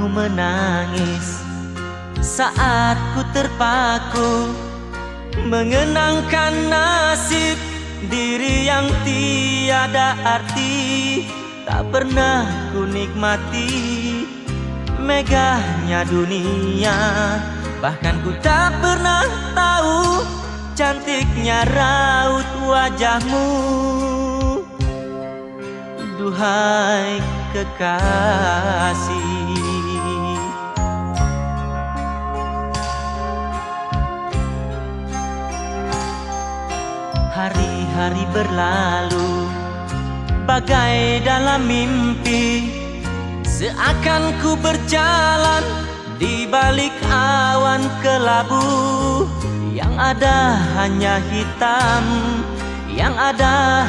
menangis saat ku terpaku mengenangkan nasib diri yang tiada arti. Tak pernah ku nikmati megahnya dunia, bahkan ku tak pernah tahu cantiknya raut wajahmu. Duhai kekasih, hari-hari berlalu bagai dalam mimpi, seakan ku berjalan di balik awan kelabu. Yang ada hanya hitam, yang ada